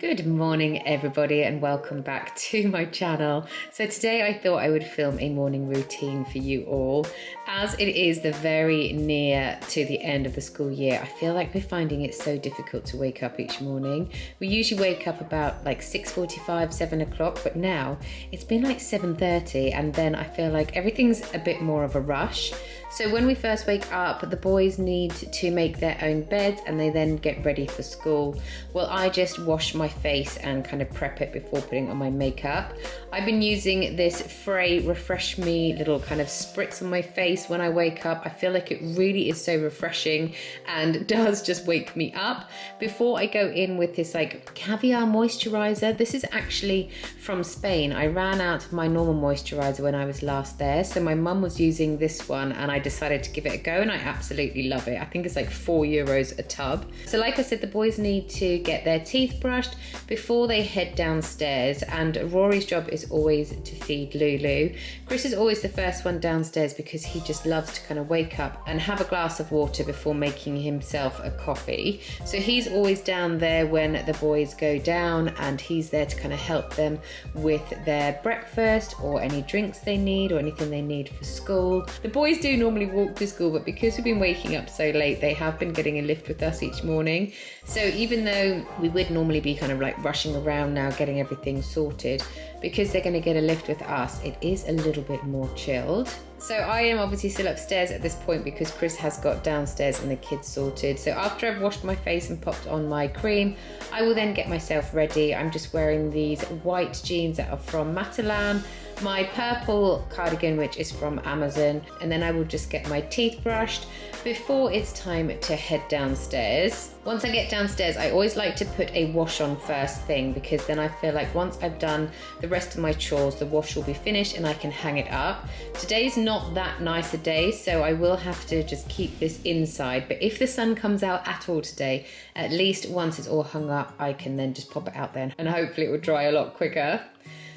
Good morning everybody and welcome back to my channel. So today I thought I would film a morning routine for you all. As it is the very near to the end of the school year, I feel like we're finding it so difficult to wake up each morning. We usually wake up about like 6:45, 7 o'clock, but now it's been like 7:30 and then I feel like everything's a bit more of a rush. So when we first wake up, the boys need to make their own beds and they then get ready for school. Well, I just wash my face and kind of prep it before putting on my makeup. I've been using this Frey Refresh Me little kind of spritz on my face when I wake up. I feel like it really is so refreshing and does just wake me up. Before I go in with this like caviar moisturizer, this is actually from Spain. I ran out of my normal moisturizer when I was last there, so my mum was using this one and I decided to give it a go and I absolutely love it. I think it's like €4 a tub. So like I said, the boys need to get their teeth brushed before they head downstairs, and Rory's job is always to feed Lulu. Chris is always the first one downstairs because he just loves to kind of wake up and have a glass of water before making himself a coffee. So he's always down there when the boys go down and he's there to kind of help them with their breakfast or any drinks they need or anything they need for school. The boys do normally walk to school, but because we've been waking up so late, they have been getting a lift with us each morning. So even though we would normally be kind of like rushing around now getting everything sorted, because they're going to get a lift with us, it is a little bit more chilled. So I am obviously still upstairs at this point because Chris has got downstairs and the kids sorted. So after I've washed my face and popped on my cream, I will then get myself ready. I'm just wearing these white jeans that are from Matalan, my purple cardigan which is from Amazon, and then I will just get my teeth brushed before it's time to head downstairs. Once I get downstairs, I always like to put a wash on first thing because then I feel like once I've done the rest of my chores, the wash will be finished and I can hang it up. Today's not that nice a day, so I will have to just keep this inside, but if the sun comes out at all today, at least once it's all hung up, I can then just pop it out there and hopefully it will dry a lot quicker.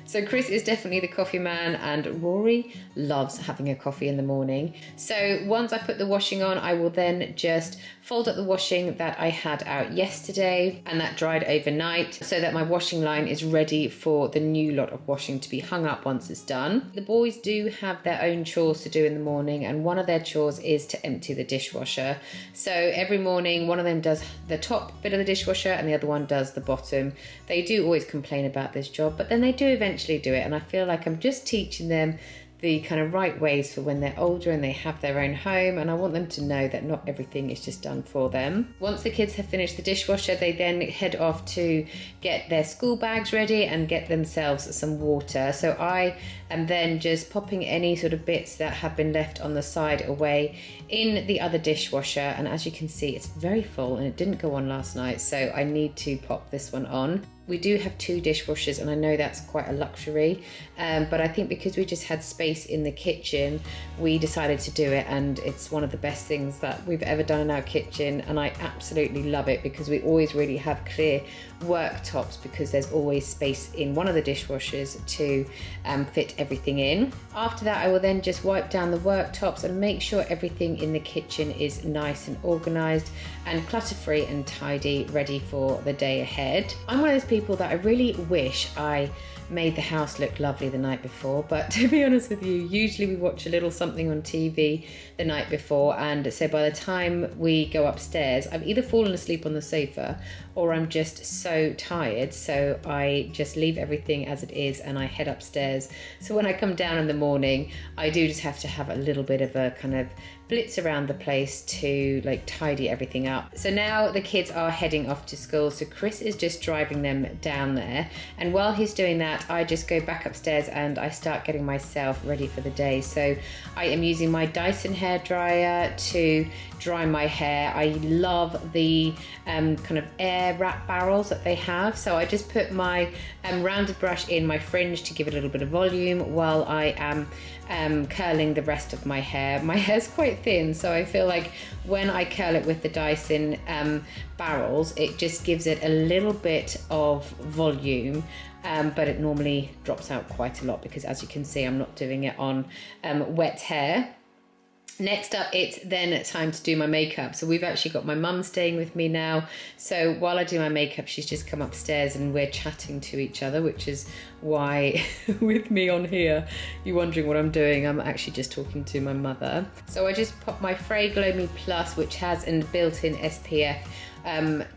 So Chris is definitely the coffee man and Rory loves having a coffee in the morning. So once I put the washing on, I will then just fold up the washing that I had out yesterday and that dried overnight so that my washing line is ready for the new lot of washing to be hung up once it's done. The boys do have their own chores to do in the morning, and one of their chores is to empty the dishwasher. So every morning one of them does the top bit of the dishwasher and the other one does the bottom. They do always complain about this job, but then they do eventually do it, and I feel like I'm just teaching them the kind of right ways for when they're older and they have their own home, and I want them to know that not everything is just done for them. Once the kids have finished the dishwasher, they then head off to get their school bags ready and get themselves some water. So I am then just popping any sort of bits that have been left on the side away in the other dishwasher, and as you can see it's very full and it didn't go on last night, so I need to pop this one on. We do have 2 dishwashers and I know that's quite a luxury, but I think because we just had space in the kitchen, we decided to do it, and it's one of the best things that we've ever done in our kitchen, and I absolutely love it because we always really have clear worktops because there's always space in one of the dishwashers to fit everything in. After that, I will then just wipe down the worktops and make sure everything in the kitchen is nice and organized and clutter-free and tidy, ready for the day ahead. I'm one of those people that I really wish I made the house look lovely the night before, but to be honest with you, usually we watch a little something on TV the night before, and so by the time we go upstairs, I've either fallen asleep on the sofa or I'm just so tired, so I just leave everything as it is and I head upstairs. So when I come down in the morning, I do just have to have a little bit of a kind of blitz around the place to like tidy everything up. So now the kids are heading off to school, so Chris is just driving them down there, and while he's doing that, I just go back upstairs and I start getting myself ready for the day. So I am using my Dyson hairdryer to dry my hair. I love the kind of AirWrap barrels that they have, so I just put my rounded brush in my fringe to give it a little bit of volume while I am curling the rest of my hair. My hair's quite thin, so I feel like when I curl it with the Dyson barrels, it just gives it a little bit of volume, but it normally drops out quite a lot because, as you can see, I'm not doing it on wet hair. Next up, it's then time to do my makeup. So we've actually got my mum staying with me now. So while I do my makeup, she's just come upstairs and we're chatting to each other, which is why with me on here, you're wondering what I'm doing. I'm actually just talking to my mother. So I just popped my Frey Glow Me Plus, which has a built-in SPF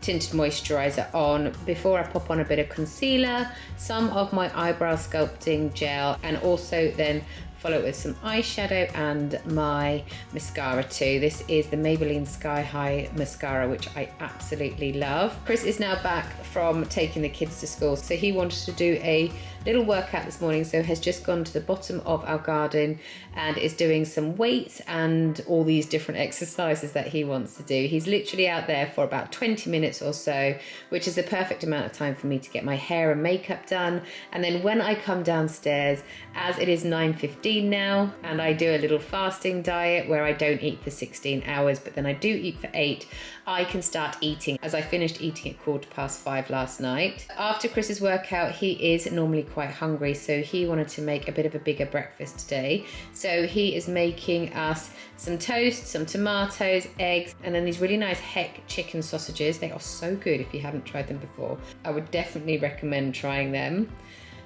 tinted moisturizer on before I pop on a bit of concealer, some of my eyebrow sculpting gel, and also then follow it with some eyeshadow and my mascara too. This is the Maybelline Sky High mascara, which I absolutely love. Chris is now back from taking the kids to school, so he wanted to do a little workout this morning, so has just gone to the bottom of our garden and is doing some weights and all these different exercises that he wants to do. He's literally out there for about 20 minutes or so, which is the perfect amount of time for me to get my hair and makeup done. And then when I come downstairs, as it is 9:15 now, and I do a little fasting diet where I don't eat for 16 hours, but then I do eat for 8, I can start eating, as I finished eating at 5:15 last night. After Chris's workout, he is normally quite hungry, so he wanted to make a bit of a bigger breakfast today. So he is making us some toast, some tomatoes, eggs, and then these really nice Heck chicken sausages. They are so good if you haven't tried them before. I would definitely recommend trying them.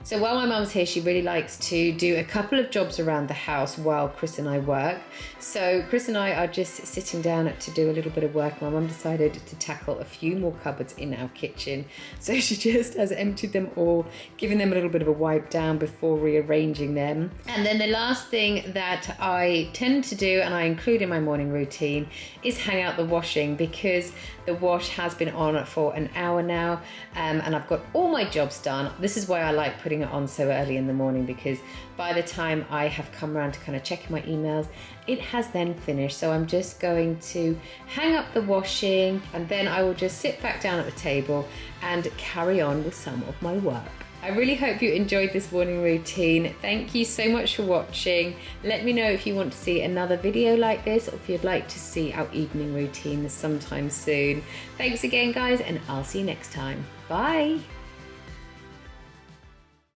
So while my mum's here, she really likes to do a couple of jobs around the house while Chris and I work. So Chris and I are just sitting down to do a little bit of work. My mum decided to tackle a few more cupboards in our kitchen. So she just has emptied them all, giving them a little bit of a wipe down before rearranging them. And then the last thing that I tend to do, and I include in my morning routine, is hang out the washing, because the wash has been on for an hour now, and I've got all my jobs done. This is why I like putting it on so early in the morning, because by the time I have come around to kind of checking my emails, it has then finished. So I'm just going to hang up the washing, and then I will just sit back down at the table and carry on with some of my work. I really hope you enjoyed this morning routine. Thank you so much for watching. Let me know if you want to see another video like this, or if you'd like to see our evening routine sometime soon. Thanks again, guys, and I'll see you next time. Bye.